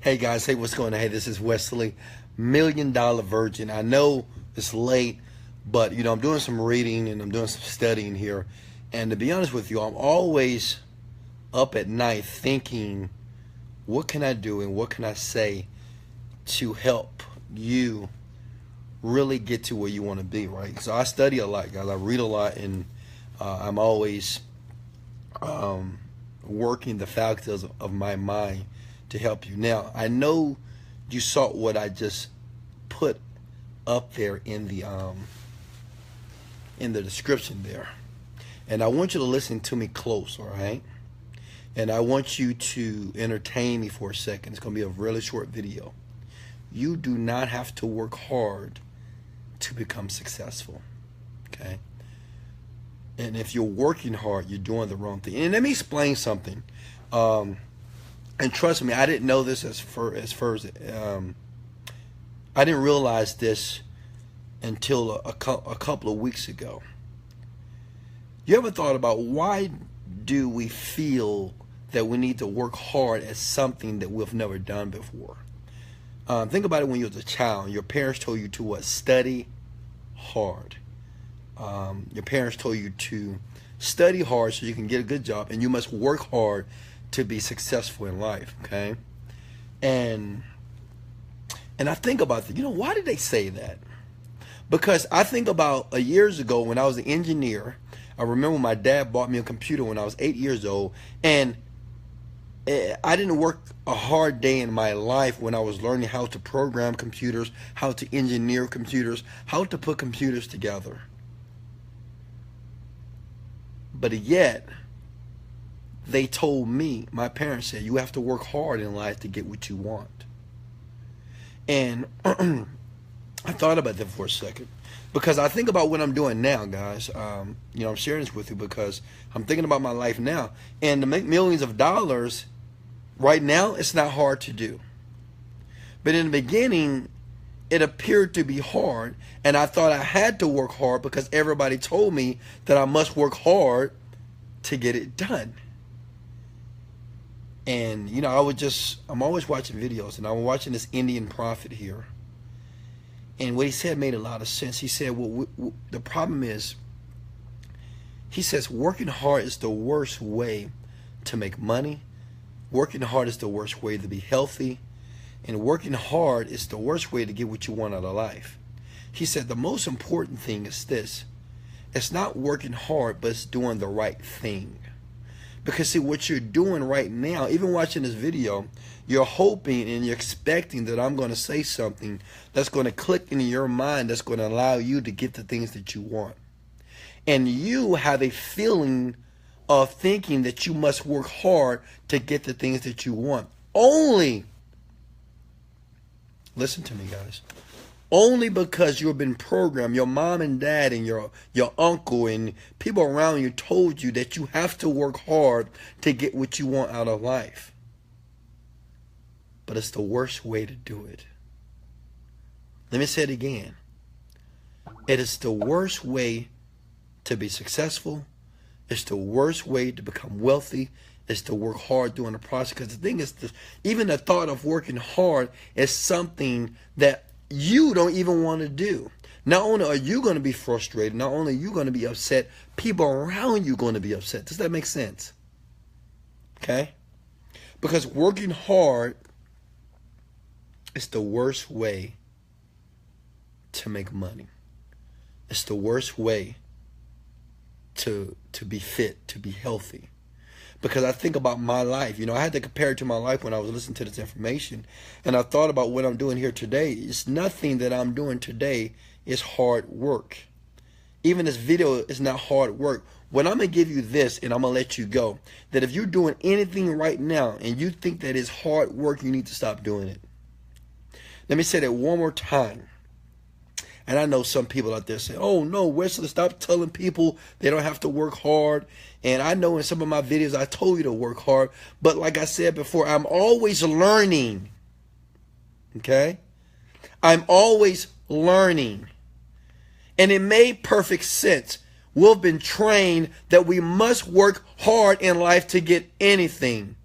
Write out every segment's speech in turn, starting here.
Hey guys, hey, what's going on? Hey, this is Wesley, $1 Million Virgin. I know it's late, but I'm doing some reading and I'm doing some studying here. And to be honest with you, I'm always up at night thinking, what can I do and what can I say to help you really get to where you want to be, right? So I study a lot, guys. I read a lot, and I'm always working the faculties of my mind to help you. Now, I know you saw what I just put up there in the description there, and I want you to listen to me close, all right? And I want you to entertain me for a second. It's going to be a really short video. You do not have to work hard to become successful, okay? And if you're working hard, you're doing the wrong thing. And let me explain something. And trust me, I didn't know this as I didn't realize this until a couple of weeks ago. You ever thought about why do we feel that we need to work hard at something that we've never done before? Think about it when you were a child. Your parents told you to what? Study hard. Your parents told you to study hard so you can get a good job, and you must work hard to be successful in life, okay? And I think about that. Why did they say that? Because I think about years ago when I was an engineer. I remember my dad bought me a computer when I was 8 years old, and I didn't work a hard day in my life when I was learning how to program computers, how to engineer computers, how to put computers together. But yet, they told me, my parents said, you have to work hard in life to get what you want. And I thought about that for a second, because I think about what I'm doing now, guys. I'm sharing this with you because I'm thinking about my life now. And to make millions of dollars right now, it's not hard to do. But in the beginning, it appeared to be hard, and I thought I had to work hard because everybody told me that I must work hard to get it done. And I'm always watching videos, and I'm watching this Indian prophet here, and what he said made a lot of sense. He said, well, the problem is, he says, working hard is the worst way to make money. Working hard is the worst way to be healthy. And working hard is the worst way to get what you want out of life. He said the most important thing is this. It's not working hard, but it's doing the right thing. Because see, what you're doing right now, even watching this video, you're hoping and you're expecting that I'm going to say something that's going to click in your mind, that's going to allow you to get the things that you want. And you have a feeling of thinking that you must work hard to get the things that you want. Only, listen to me, guys, only because you've been programmed, your mom and dad and your uncle and people around you told you that you have to work hard to get what you want out of life. But it's the worst way to do it. Let me say it again. It is the worst way to be successful. It's the worst way to become wealthy. It's to work hard during the process. Because the thing is, even the thought of working hard is something that you don't even want to do. Not only are you going to be frustrated, not only are you going to be upset, people around you are going to be upset. Does that make sense? Okay? Because working hard is the worst way to make money. It's the worst way to be fit, to be healthy. Because I think about my life. I had to compare it to my life when I was listening to this information. And I thought about what I'm doing here today. It's nothing that I'm doing today is hard work. Even this video is not hard work. What I'm going to give you this, and I'm going to let you go, that if you're doing anything right now and you think that it's hard work, you need to stop doing it. Let me say that one more time. And I know some people out there say, oh no, Wesley, stop telling people they don't have to work hard. And I know in some of my videos I told you to work hard. But like I said before, I'm always learning. Okay? I'm always learning. And it made perfect sense. We've been trained that we must work hard in life to get anything.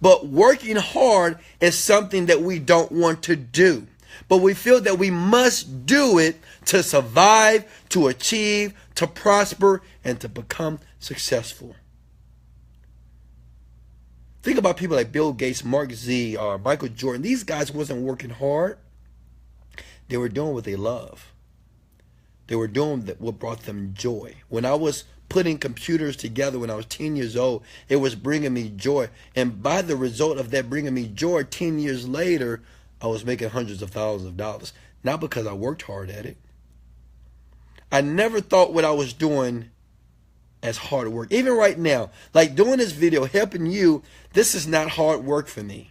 But working hard is something that we don't want to do. But we feel that we must do it to survive, to achieve, to prosper, and to become successful. Think about people like Bill Gates, Mark Z, or Michael Jordan. These guys wasn't working hard. They were doing what they love. They were doing what brought them joy. When I was putting computers together when I was 10 years old, it was bringing me joy. And by the result of that bringing me joy, 10 years later, I was making hundreds of thousands of dollars. Not because I worked hard at it. I never thought what I was doing as hard work. Even right now, like doing this video, helping you, this is not hard work for me.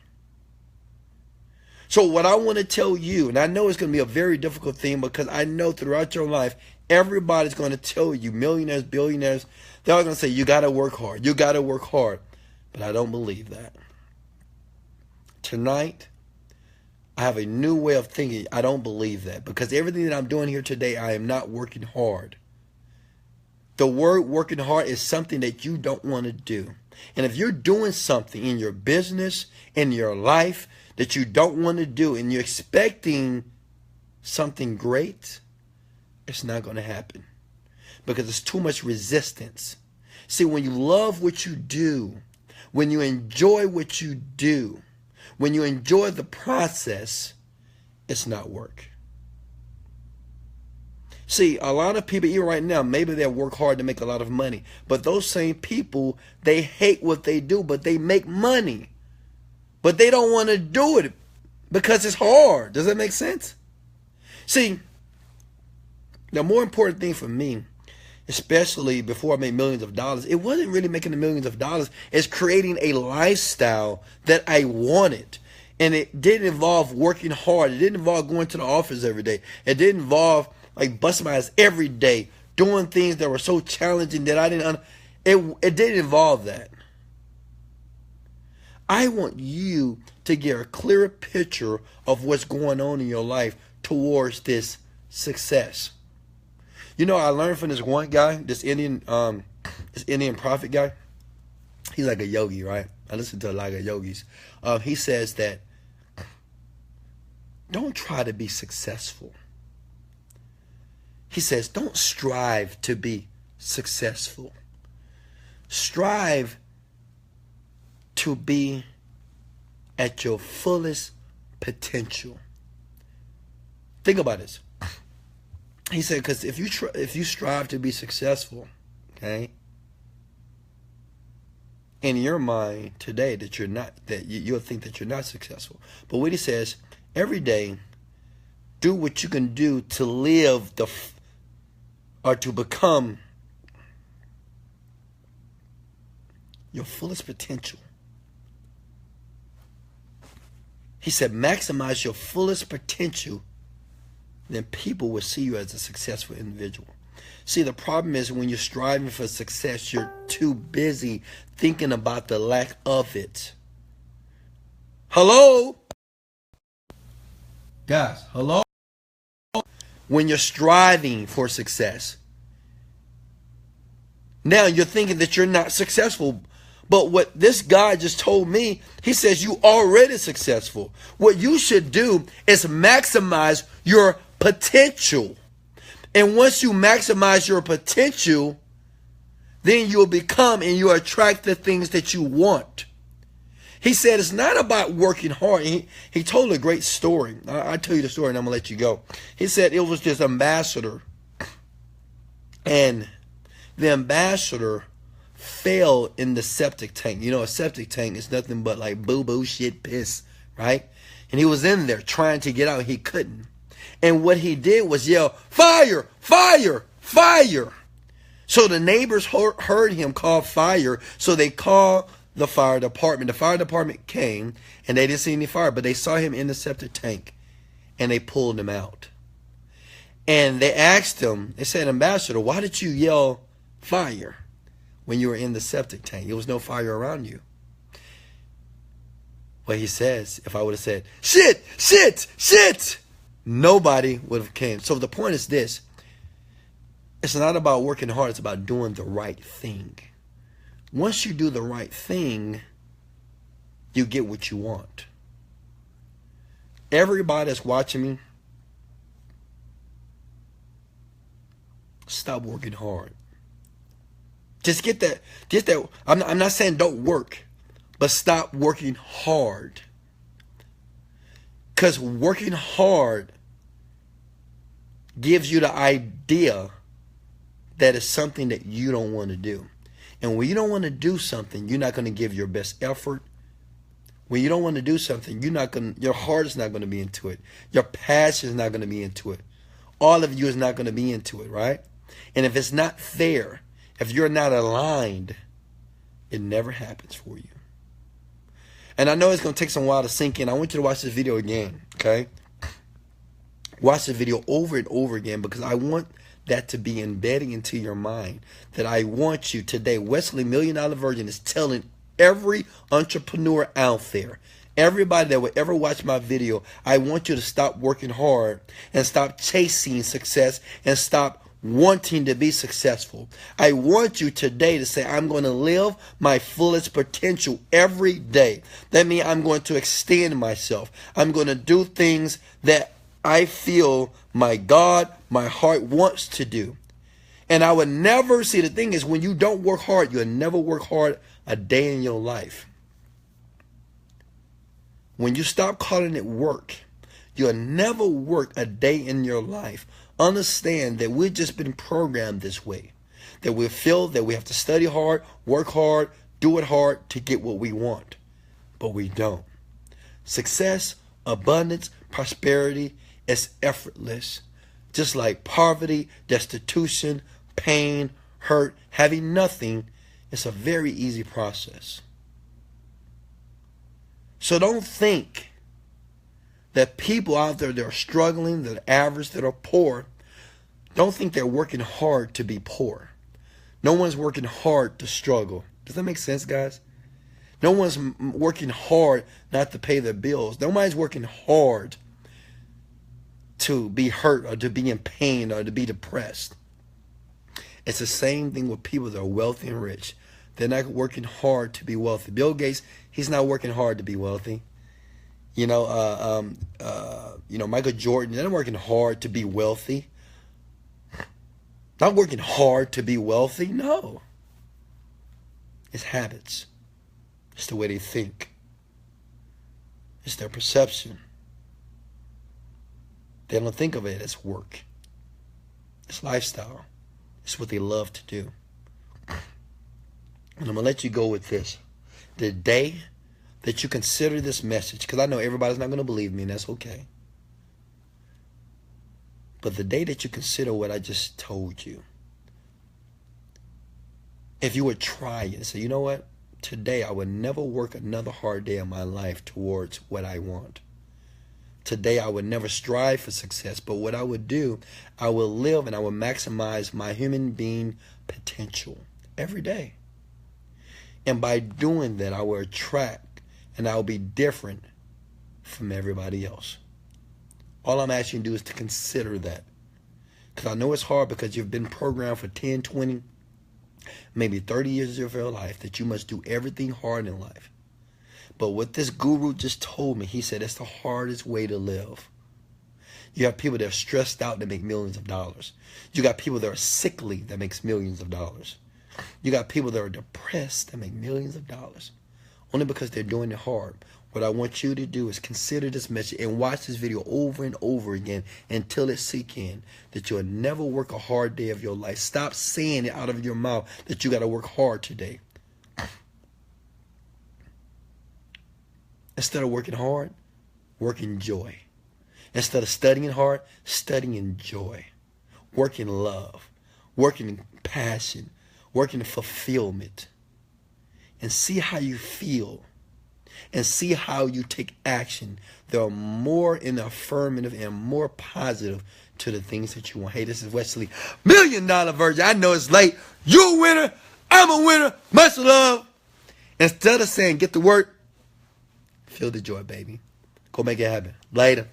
So what I want to tell you, and I know it's going to be a very difficult thing because I know throughout your life, everybody's going to tell you, millionaires, billionaires, they're all going to say, you got to work hard. You got to work hard. But I don't believe that. Tonight, I have a new way of thinking. I don't believe that because everything that I'm doing here today, I am not working hard. The word working hard is something that you don't want to do. And if you're doing something in your business, in your life that you don't want to do, and you're expecting something great, it's not going to happen because there's too much resistance. See, when you love what you do, when you enjoy what you do, when you enjoy the process, it's not work. See, a lot of people, even right now, maybe they work hard to make a lot of money. But those same people, they hate what they do, but they make money. But they don't want to do it because it's hard. Does that make sense? See, the more important thing for me, especially before I made millions of dollars, it wasn't really making the millions of dollars. It's creating a lifestyle that I wanted. And it didn't involve working hard. It didn't involve going to the office every day. It didn't involve like busting my ass every day, doing things that were so challenging that I didn't, it didn't involve that. I want you to get a clearer picture of what's going on in your life towards this success. You know, I learned from this one guy, this Indian prophet guy. He's like a yogi, right? I listen to a lot of yogis. He says that don't try to be successful. He says, don't strive to be successful. Strive to be at your fullest potential. Think about this. He said, because if you strive to be successful, okay, in your mind today that you're not, that you'll think that you're not successful. But what he says, every day, do what you can do to live or to become your fullest potential. He said, maximize your fullest potential, then people will see you as a successful individual. See, the problem is when you're striving for success, you're too busy thinking about the lack of it. Hello? Guys, hello? When you're striving for success, now you're thinking that you're not successful. But what this guy just told me, he says you already successful. What you should do is maximize your potential. And once you maximize your potential, then you'll become and you'll attract the things that you want. He said it's not about working hard. He told a great story. I'll tell you the story and I'm going to let you go. He said it was this ambassador. And the ambassador fell in the septic tank. You know, a septic tank is nothing but like boo-boo, shit, piss, right? And he was in there trying to get out. He couldn't. And what he did was yell, fire, fire, fire. So the neighbors heard him call fire. So they called the fire department. The fire department came and they didn't see any fire, but they saw him in the septic tank and they pulled him out. And they asked him, they said, Ambassador, why did you yell fire when you were in the septic tank? There was no fire around you. Well, he says, if I would have said, shit, shit, shit, nobody would have came. So the point is this. It's not about working hard. It's about doing the right thing. Once you do the right thing, you get what you want. Everybody that's watching me, stop working hard. Just get that. I'm not saying don't work, but stop working hard. Because working hard gives you the idea that it's something that you don't want to do. And when you don't want to do something, you're not going to give your best effort. When you don't want to do something, your heart is not going to be into it. Your passion is not going to be into it. All of you is not going to be into it, right? And if it's not there, if you're not aligned, it never happens for you. And I know it's going to take some while to sink in. I want you to watch this video again, okay? Watch the video over and over again, because I want that to be embedding into your mind. That I want you today, Wesley Virgin is telling every entrepreneur out there, everybody that will ever watch my video, I want you to stop working hard and stop chasing success and stop wanting to be successful. I want you today to say, I'm going to live my fullest potential every day. That means I'm going to extend myself. I'm going to do things that I feel my God, my heart wants to do. And I would never, see, the thing is, when you don't work hard, you'll never work hard a day in your life. When you stop calling it work, you'll never work a day in your life. Understand that we've just been programmed this way. That we feel that we have to study hard, work hard, do it hard to get what we want. But we don't. Success, abundance, prosperity is effortless. Just like poverty, destitution, pain, hurt, having nothing, it's a very easy process. So don't think that people out there that are struggling, that are average, that are poor, don't think they're working hard to be poor. No one's working hard to struggle. Does that make sense, guys? No one's working hard not to pay their bills. Nobody's working hard to be hurt or to be in pain or to be depressed. It's the same thing with people that are wealthy and rich. They're not working hard to be wealthy. Bill Gates, he's not working hard to be wealthy. Michael Jordan, they're not working hard to be wealthy. Not working hard to be wealthy. No. It's habits. It's the way they think. It's their perception. They don't think of it as work. It's lifestyle. It's what they love to do. And I'm going to let you go with this. The day that you consider this message, because I know everybody's not going to believe me, and that's okay. But the day that you consider what I just told you, if you would try it and say, you know what? Today I would never work another hard day in my life towards what I want. Today I would never strive for success, but what I would do, I will live and I will maximize my human being potential every day. And by doing that, I will attract and I will be different from everybody else. All I'm asking you to do is to consider that. Because I know it's hard, because you've been programmed for 10, 20, maybe 30 years of your life that you must do everything hard in life. But what this guru just told me, he said it's the hardest way to live. You have people that are stressed out that make millions of dollars. You got people that are sickly that makes millions of dollars. You got people that are depressed that make millions of dollars. Only because they're doing it hard. What I want you to do is consider this message and watch this video over and over again until it sinks in that you'll never work a hard day of your life. Stop saying it out of your mouth that you got to work hard today. Instead of working hard, work in joy. Instead of studying hard, study in joy. Work in love. Work in passion. Work in fulfillment. And see how you feel. And see how you take action. There are more in the affirmative and more positive to the things that you want. Hey, this is Wesley, $1 Million Virgin. I know it's late. You're a winner. I'm a winner. Much love. Instead of saying get to work, feel the joy, baby. Go make it happen. Later.